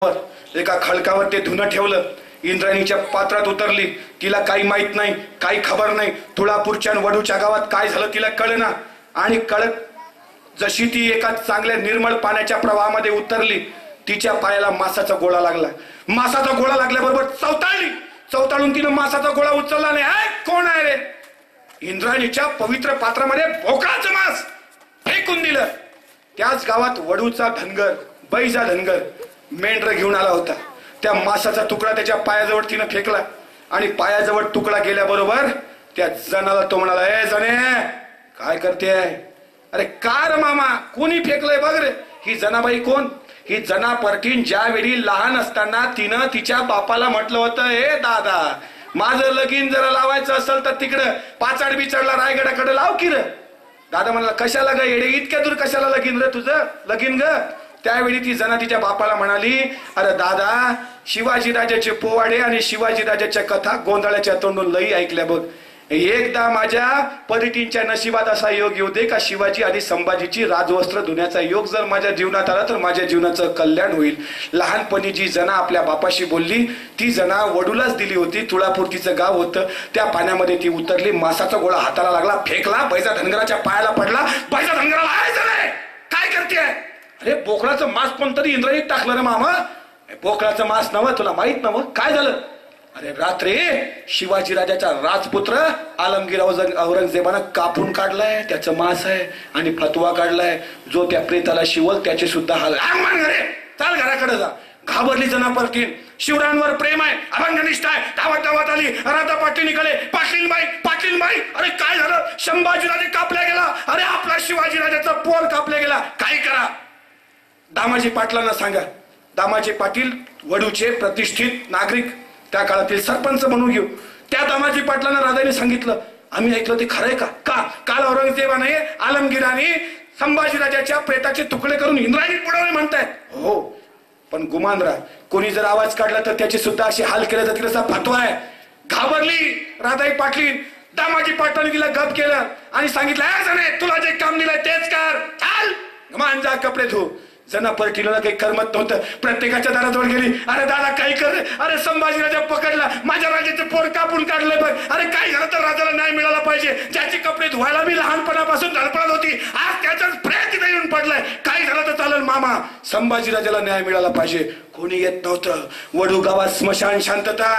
एका खडकावर ते धुणं ठेवलं. इंद्राणीच्या पात्रात उतरली. तिला काही माहित नाही, काही खबर नाही. तुळापूरच्या वडूच्या गावात काय झालं तिला कळेना. आणि कळत जशी ती एका चांगल्या निर्मळ पाण्याच्या प्रवाहामध्ये उतरली, तिच्या पायाला मासाचा गोळा लागला. मासाचा गोळा लागल्याबरोबर चवताळून तिनं मासाचा गोळा उचलला नाही. कोण आहे रे? इंद्राणीच्या पवित्र पात्रामध्ये भोकळाचं मांस फेकून दिलं. त्याच गावात वडूचा धनगर, बैजा धनगर मेंढर घेऊन आला होता. त्या मासाचा तुकडा त्याच्या पायाजवळ तिनं फेकला आणि पायाजवळ तुकडा गेल्याबरोबर त्या जनाला तो म्हणाला, ए जने काय करते? अरे कार मामा, कोणी फेकलंय बघ रे. ही जनाबाई कोण? ही जना परटीन ज्यावेळी लहान असताना तिनं तिच्या बापाला म्हटलं होतं, ए दादा माझं लगीन जरा लावायचं असेल तर तिकडं पाचाड बिचाडला रायगडाकडे लाव की रे. दादा म्हणाला, कशाला ग येडे, इतक्या दूर कशाला लगीन रे तुझं? लगीन ग. त्यावेळी ती जना तिच्या बापाला म्हणाली, अरे दादा शिवाजी राजाचे पोवाडे आणि शिवाजी राजाच्या कथा गोंधळाच्या तोंडून लई ऐकल्या बघ. एकदा माझ्या परिटींच्या नशिबात असा योग येऊ दे का शिवाजी आणि संभाजीची राजवस्त्र धुण्याचा योग जर माझ्या जीवनात आला तर माझ्या जीवनाचं कल्याण होईल. लहानपणी जी जना आपल्या बापाशी बोलली ती जना वडूलाच दिली होती. तुळापूर तिचं गाव होतं. त्या पाण्यामध्ये ती उतरली. मासाचा गोळा हाताला लागला, फेकला, बैजा धनगराच्या पायाला पडला. बैजा धनगराला काय करते? अरे बोकडाचं मांस कोणतरी इंद्राणीत टाकलं रे मामा. बोकडाचं मांस नवं, तुला माहित नवं? काय झालं? अरे रात्री शिवाजी राजाचा राजपुत्र आलमगीर औरंगजेबानं कापून काढलाय, त्याचं मांस आहे. आणि फतवा काढलाय, जो त्या प्रेताला शिवल त्याचे सुद्धा हाल. चाल घराकडे जा. घाबरली जना परटीन. शिवरायांवर प्रेम आहे, अभंगनिष्ठा आहे. धावत आली. राधा पाटील निघाले. पाटीलबाई अरे काय झालं? संभाजीराजे कापल्या गेला. अरे आपला शिवाजी राजाचा पोर कापल्या गेला. काय करा? दामाजी पाटलांना सांगा. दामाजी पाटील वडूचे प्रतिष्ठित नागरिक, त्या काळातील सरपंच म्हणून घेऊ. त्या दामाजी पाटलांना राजाने सांगितलं, आम्ही ऐकलं ते खरंय का? काल औरंगजेबाने आलमगीराने संभाजीराजाच्या प्रेताचे तुकडे करून इंद्राणीत बुडवले म्हणतायत. हो, पण गुमान राहा, कोणी जर आवाज काढला तर त्याचे सुद्धा असे हाल केले जातील असा फतवा आहे. घाबरली राधाई पाटील. दामाजी पाटलांनी तिला गप केलं आणि सांगितलं, तुला जे काम दिलंय तेच कर. चाल गुमान जा, कपडे धु. जना परटीला काही करमत नव्हतं. प्रत्येकाच्या दाराजवळ गेली. अरे दादा काही कर. अरे संभाजीराजा पकडला, माझ्या राजाचे पोर कापून काढलं बघ. अरे काय झालं तर राजाला न्याय मिळाला पाहिजे. ज्याचे कपडे धुवायला मी लहानपणापासून धडपडत होती, आज त्याचाच प्रेत तिथे येऊन पडलाय. काय झालं तर चालेल मामा, संभाजीराजाला न्याय मिळाला पाहिजे. कोणी येत नव्हतं. वडू गावात स्मशान शांतता.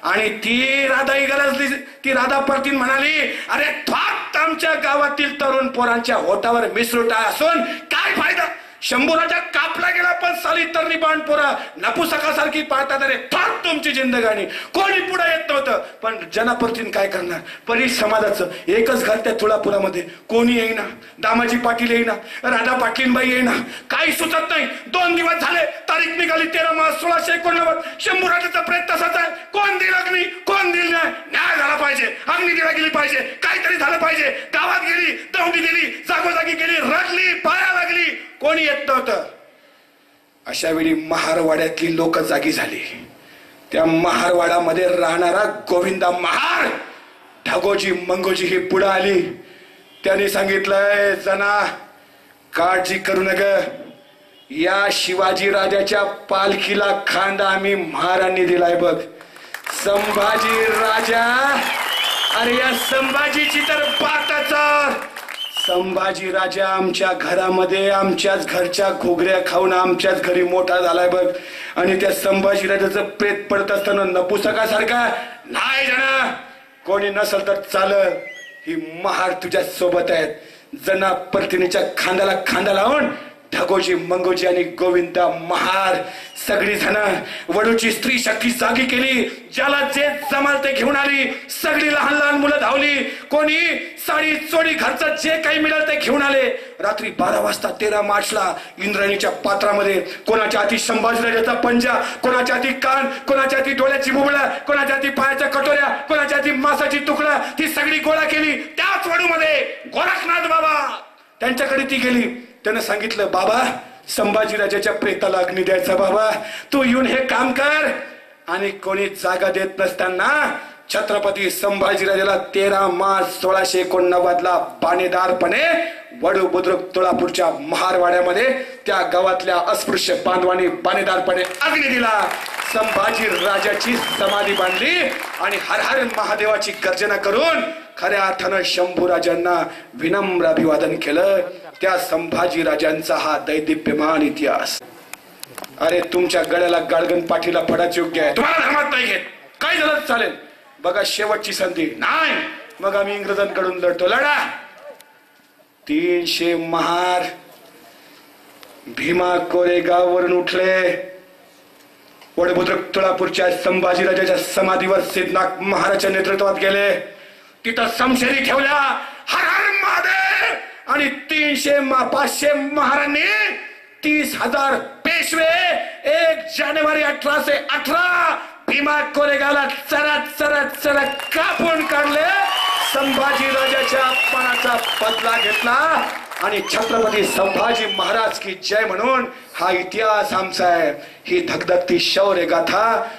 आणि ती राधाही गरजली. ती राधा परतीन म्हणाली, अरे फक्त आमच्या गावातील तरुण पोरांच्या होटावर मिसरूट असून काय फायदा? शंभूराजा कापला गेला पण साली तरणी बाणपोरा नपुसकासारखी पाळतात. अरे फार तुमची जिंदगाणी. कोणी पुढे येत नव्हतं. पण जनापतीन काय करणार? परी समाजाचं एकच घर त्या तुळापुरामध्ये. कोणी येईना. दामाजी पाटील येईना, राधा पाटीलबाई येईना. काही सुचत नाही. 2 दिवस झाले. तारीख निघाली 13 मार्च 1689. शंभूराजाचा प्रेत तसाच आहे. कोण दिल अग्नी, कोण दिल नाही. न्याय झाला पाहिजे. अग्नी दिला गेली पाहिजे. काहीतरी झालं पाहिजे. गावात गेली, दौंडी दिली, जागोजागी गेली, रडली, पाया लागली. कोणी येत नव्हतं. अशा वेळी महारवाड्यातली लोक जागी झाली. त्या महारवाड्यामध्ये राहणारा गोविंदा महार, ढगोजी मंगोजी ही पुढे आली. त्याने सांगितलंय, जना काळजी करू नका. या शिवाजी राजाच्या पालखीला खांदा आम्ही महारांनी दिलाय बघ. संभाजी राजा. अरे या संभाजीची तर बातच. संभाजी राजा आमच्या घरामध्ये आमच्याच घरच्या घोगऱ्या खाऊन आमच्याच घरी मोठा झालाय बघ. आणि त्या संभाजी राजाचं प्रेत पडत असताना नपुसकासारखा नाही जना. कोणी नसल तर चाल, ही महार तुझ्या सोबत आहेत. जना परतिनीच्या खांद्याला खांदा लावून ढगोजी मंगोजी आणि गोविंदा महार सगळी जण वडूची स्त्री शक्ती जागी केली. ज्याला जे जमाल ते घेऊन आली. सगळी लहान लहान मुलं धावली. कोणी साडी चोडी घरचं जे काही मिळालं ते घेऊन आले. रात्री 12 वाजता 13 मार्चला इंद्राणीच्या पात्रामध्ये कोणाच्या हाती संभाजीराजाचा पंजा, कोणाच्या हाती कान, कोणाच्या हाती डोळ्याची बुबळा, कोणाच्या हाती पायाच्या कटोऱ्या, कोणाच्या हाती मासाची तुकडा, ती सगळी गोळा केली. त्याच वडूमध्ये गोरखनाथ बाबा त्यांच्याकडे ती गेली. त्यानं सांगितलं, बाबा संभाजीराजाच्या प्रेताला अग्नी द्यायचा. बाबा तू येऊन हे काम कर. आणि कोणी जागा देत नसताना छत्रपती संभाजीराजाला 13 मार्च 1689 बाणेदारपणे वडू बुद्रुक तुळापूरच्या महारवाड्यामध्ये त्या गावातल्या अस्पृश्य बांधवांनी बाणेदारपणे अग्नी दिला. संभाजी राजाची समाधी बांधली आणि हर हर महादेवाची गर्जना करून खऱ्या अर्थानं शंभू राजांना विनम्र अभिवादन केलं. त्या संभाजी राजांचा हा दैदिप्यमान इतिहास. अरे तुमच्या गळ्याला गाळगन पाठीला पडायचे योग्य आहे, तुम्हाला धर्मात नाही घेत, काय झालं चालेल, बघा शेवटची संधी नाही, मग आम्ही इंग्रजांकडून लढतो, लढा. 300 महार भीमा कोरेगाववरून उठले. वडबुद्रुक तुळापूरच्या संभाजीराजाच्या समाधीवर सिद्धनाथ महाराजच्या नेतृत्वात गेले. तिथं समशेरी ठेवल्या, हर हर महादेव. आणि 500 महारांनी 30,000 पेशवे 1 जानेवारी 1818 भीमा कोरेगावला चरत चरत चरत कापून काढले. संभाजी राजाच्या अपमानाचा बदला घेतला आणि छत्रपती संभाजी महाराज की जय म्हणून हा इतिहास आमचा आहे. ही धगधगती शौर्य गाथा